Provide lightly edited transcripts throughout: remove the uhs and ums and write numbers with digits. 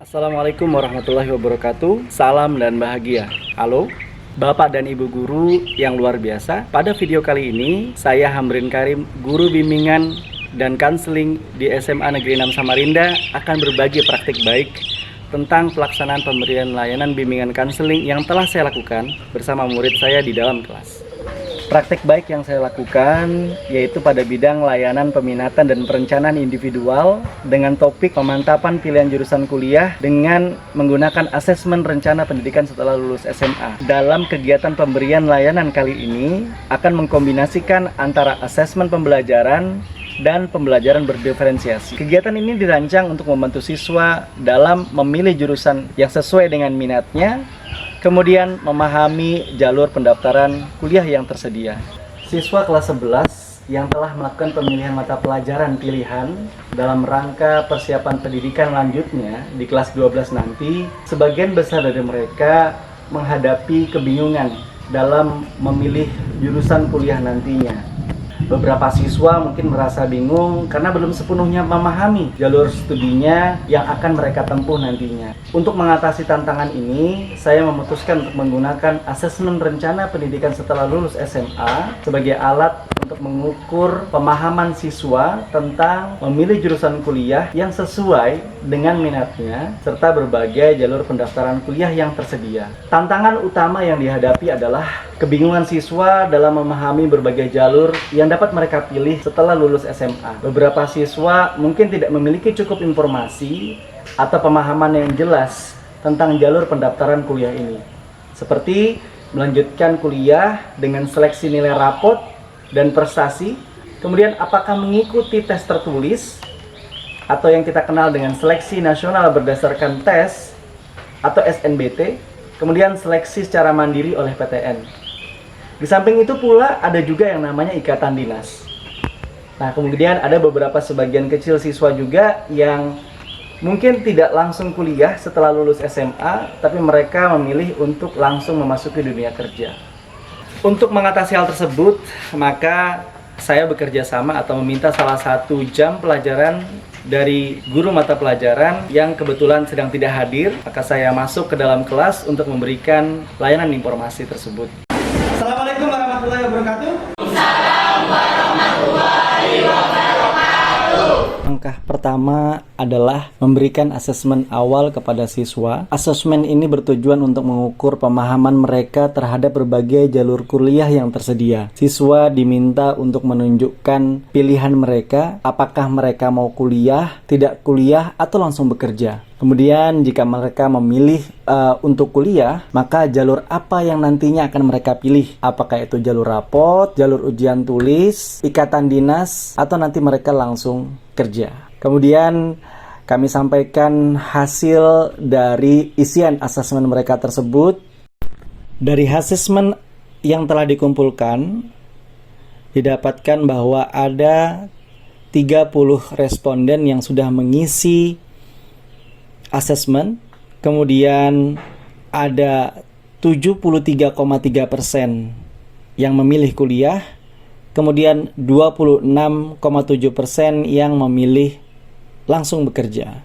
Assalamualaikum warahmatullahi wabarakatuh. Salam dan bahagia. Halo, Bapak dan Ibu guru yang luar biasa. Pada video kali ini, saya Hamrin Karim, guru bimbingan dan kanseling di SMA Negeri 6 Samarinda, akan berbagi praktik baik tentang pelaksanaan pemberian layanan bimbingan kanseling yang telah saya lakukan bersama murid saya di dalam kelas. Praktik baik yang saya lakukan yaitu pada bidang layanan peminatan dan perencanaan individual dengan topik pemantapan pilihan jurusan kuliah dengan menggunakan asesmen rencana pendidikan setelah lulus SMA. Dalam kegiatan pemberian layanan kali ini akan mengkombinasikan antara asesmen pembelajaran dan pembelajaran berdiferensiasi. Kegiatan ini dirancang untuk membantu siswa dalam memilih jurusan yang sesuai dengan minatnya, kemudian memahami jalur pendaftaran kuliah yang tersedia. Siswa kelas 11 yang telah melakukan pemilihan mata pelajaran pilihan dalam rangka persiapan pendidikan lanjutnya di kelas 12 nanti, sebagian besar dari mereka menghadapi kebingungan dalam memilih jurusan kuliah nantinya. Beberapa siswa mungkin merasa bingung karena belum sepenuhnya memahami jalur studinya yang akan mereka tempuh nantinya. Untuk mengatasi tantangan ini, saya memutuskan untuk menggunakan asesmen rencana pendidikan setelah lulus SMA sebagai alat untuk mengukur pemahaman siswa tentang memilih jurusan kuliah yang sesuai dengan minatnya serta berbagai jalur pendaftaran kuliah yang tersedia. Tantangan utama yang dihadapi adalah kebingungan siswa dalam memahami berbagai jalur yang dapat mereka pilih setelah lulus SMA. Beberapa siswa mungkin tidak memiliki cukup informasi atau pemahaman yang jelas tentang jalur pendaftaran kuliah ini, seperti melanjutkan kuliah dengan seleksi nilai rapot dan prestasi, kemudian apakah mengikuti tes tertulis atau yang kita kenal dengan seleksi nasional berdasarkan tes atau SNBT, kemudian seleksi secara mandiri oleh PTN. Di samping itu pula ada juga yang namanya ikatan dinas. Nah, kemudian ada beberapa sebagian kecil siswa juga yang mungkin tidak langsung kuliah setelah lulus SMA, tapi mereka memilih untuk langsung memasuki dunia kerja. Untuk mengatasi hal tersebut, maka saya bekerja sama atau meminta salah satu jam pelajaran dari guru mata pelajaran yang kebetulan sedang tidak hadir, maka saya masuk ke dalam kelas untuk memberikan layanan informasi tersebut. Assalamualaikum warahmatullahi wabarakatuh. Assalamualaikum warahmatullahi wabarakatuh. Langkah pertama adalah memberikan asesmen awal kepada siswa. Asesmen ini bertujuan untuk mengukur pemahaman mereka terhadap berbagai jalur kuliah yang tersedia. Siswa diminta untuk menunjukkan pilihan mereka, apakah mereka mau kuliah, tidak kuliah, atau langsung bekerja. Kemudian jika mereka memilih untuk kuliah, maka jalur apa yang nantinya akan mereka pilih? Apakah itu jalur rapot, jalur ujian tulis, ikatan dinas, atau nanti mereka langsung kerja. Kemudian kami sampaikan hasil dari isian asesmen mereka tersebut. Dari asesmen yang telah dikumpulkan, didapatkan bahwa ada 30 responden yang sudah mengisi asesmen, kemudian ada 73,3% yang memilih kuliah, kemudian 26,7% yang memilih langsung bekerja.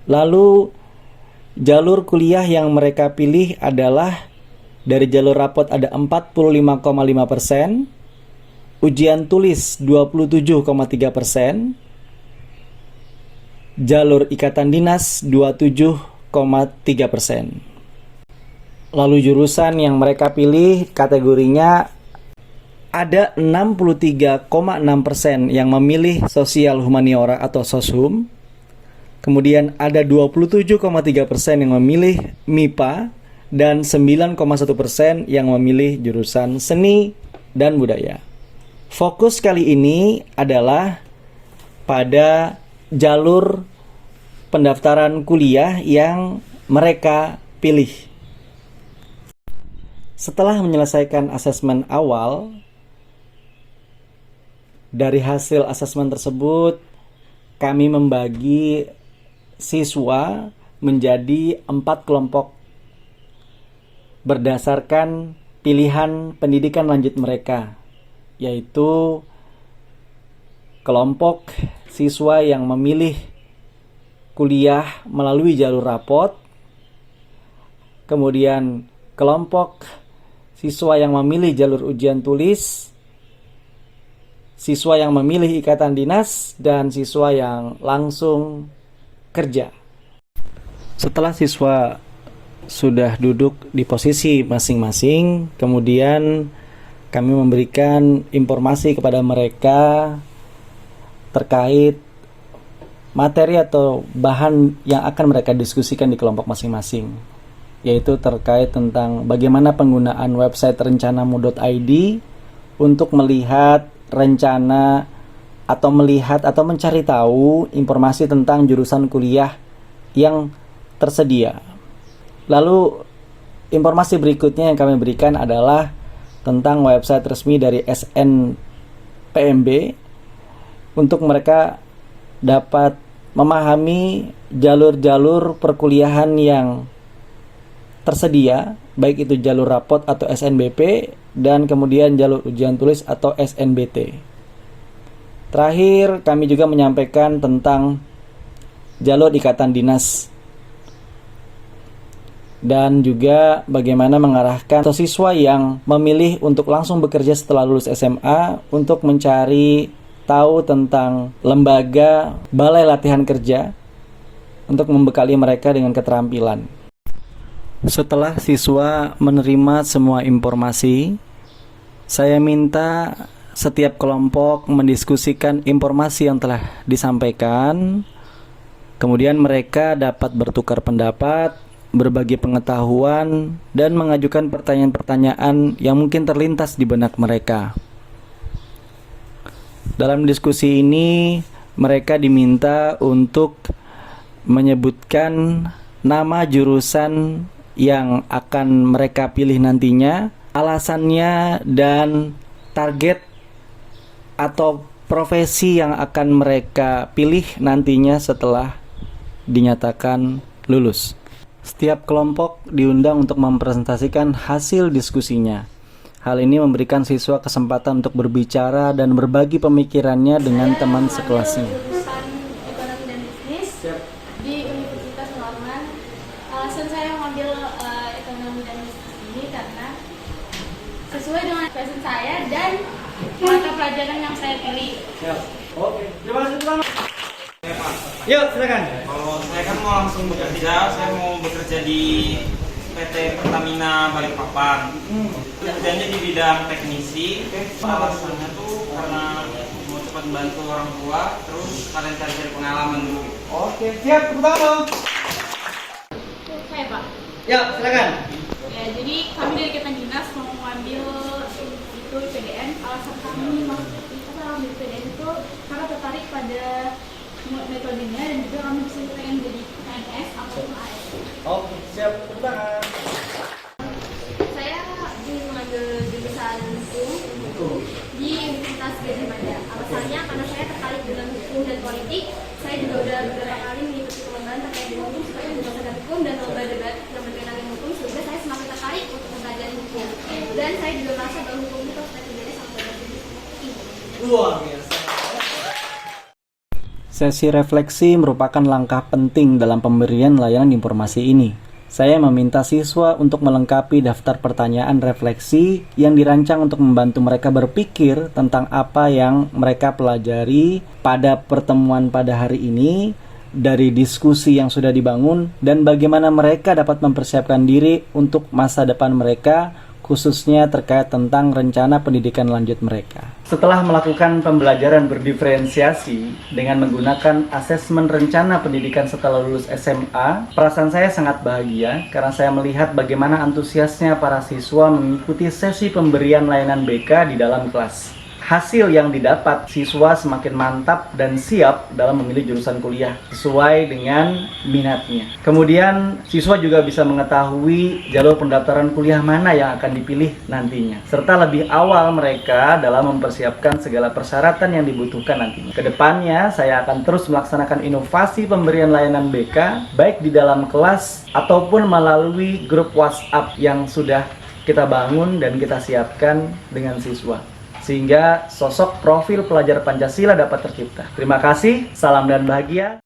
Lalu jalur kuliah yang mereka pilih adalah dari jalur rapot ada 45,5%, ujian tulis 27,3%, jalur ikatan dinas 27,3%. Lalu jurusan yang mereka pilih kategorinya ada 63,6% yang memilih sosial humaniora atau soshum. Kemudian ada 27,3% yang memilih MIPA dan 9,1% yang memilih jurusan seni dan budaya. Fokus kali ini adalah pada jalur pendaftaran kuliah yang mereka pilih. Setelah menyelesaikan asesmen awal, dari hasil asesmen tersebut kami membagi siswa menjadi 4 kelompok berdasarkan pilihan pendidikan lanjut mereka, yaitu kelompok siswa yang memilih kuliah melalui jalur rapot, kemudian kelompok siswa yang memilih jalur ujian tulis, siswa yang memilih ikatan dinas, dan siswa yang langsung kerja. Setelah siswa sudah duduk di posisi masing-masing, kemudian kami memberikan informasi kepada mereka terkait materi atau bahan yang akan mereka diskusikan di kelompok masing-masing, yaitu terkait tentang bagaimana penggunaan website rencanamu.id untuk melihat rencana atau mencari tahu informasi tentang jurusan kuliah yang tersedia. Lalu informasi berikutnya yang kami berikan adalah tentang website resmi dari SNPMB untuk mereka dapat memahami jalur-jalur perkuliahan yang tersedia, baik itu jalur rapot atau SNBP dan kemudian jalur ujian tulis atau SNBT. Terakhir, kami juga menyampaikan tentang jalur ikatan dinas dan juga bagaimana mengarahkan siswa yang memilih untuk langsung bekerja setelah lulus SMA untuk mencari tahu tentang lembaga balai latihan kerja untuk membekali mereka dengan keterampilan. Setelah siswa menerima semua informasi, saya minta setiap kelompok mendiskusikan informasi yang telah disampaikan. Kemudian mereka dapat bertukar pendapat, berbagi pengetahuan, dan mengajukan pertanyaan-pertanyaan yang mungkin terlintas di benak mereka. Dalam diskusi ini, mereka diminta untuk menyebutkan nama jurusan yang akan mereka pilih nantinya, alasannya, dan target atau profesi yang akan mereka pilih nantinya setelah dinyatakan lulus. Setiap kelompok diundang untuk mempresentasikan hasil diskusinya. Hal ini memberikan siswa kesempatan untuk berbicara dan berbagi pemikirannya dengan teman sekelasnya. Jurusan Ekonomi dan Bisnis di Universitas Norman. Alasan saya mengambil Ekonomi dan Bisnis ini karena sesuai dengan passion saya dan mata pelajaran yang saya pilih. Oke, terima kasih pertama. Yuk, silakan. Kalau saya kan mau langsung bekerja, saya mau bekerja di PT Pertamina Balikpapan. Kerjanya di bidang teknisi. Alasannya tuh karena mau cepat bantu orang tua, terus kalian cari pengalaman dulu. Oke, siap, pertama. Saya Pak. Ya, silakan. Ya, jadi kami dari Ikatan Dinas mau mengambil itu IPDN. Alasan kami mau ambil IPDN itu karena tertarik pada metodenya dan juga kami bisa pengen jadi PNS ataupun ASN. Oke, siap, pertama. Saya mengambil jurusan hukum di Universitas Gadjah Mada. Alasannya karena saya tertarik dengan hukum dan politik. Saya juga udah beberapa kali mengikuti perlombaan terkait dengan hukum seperti lomba sadar hukum dan lomba debat yang berkaitan dengan hukum, sehingga saya semakin tertarik untuk mempelajari hukum. Dan saya juga merasa bahwa hukum itu harus terjadi sama ini. Luar biasa. Sesi refleksi merupakan langkah penting dalam pemberian layanan informasi ini. Saya meminta siswa untuk melengkapi daftar pertanyaan refleksi yang dirancang untuk membantu mereka berpikir tentang apa yang mereka pelajari pada pertemuan pada hari ini, dari diskusi yang sudah dibangun, dan bagaimana mereka dapat mempersiapkan diri untuk masa depan mereka, khususnya terkait tentang rencana pendidikan lanjut mereka. Setelah melakukan pembelajaran berdiferensiasi dengan menggunakan asesmen rencana pendidikan setelah lulus SMA, perasaan saya sangat bahagia karena saya melihat bagaimana antusiasnya para siswa mengikuti sesi pemberian layanan BK di dalam kelas. Hasil yang didapat, siswa semakin mantap dan siap dalam memilih jurusan kuliah sesuai dengan minatnya. Kemudian, siswa juga bisa mengetahui jalur pendaftaran kuliah mana yang akan dipilih nantinya, serta lebih awal mereka dalam mempersiapkan segala persyaratan yang dibutuhkan nantinya. Kedepannya, saya akan terus melaksanakan inovasi pemberian layanan BK, baik di dalam kelas ataupun melalui grup WhatsApp yang sudah kita bangun dan kita siapkan dengan siswa, sehingga sosok profil pelajar Pancasila dapat tercipta. Terima kasih, salam dan bahagia.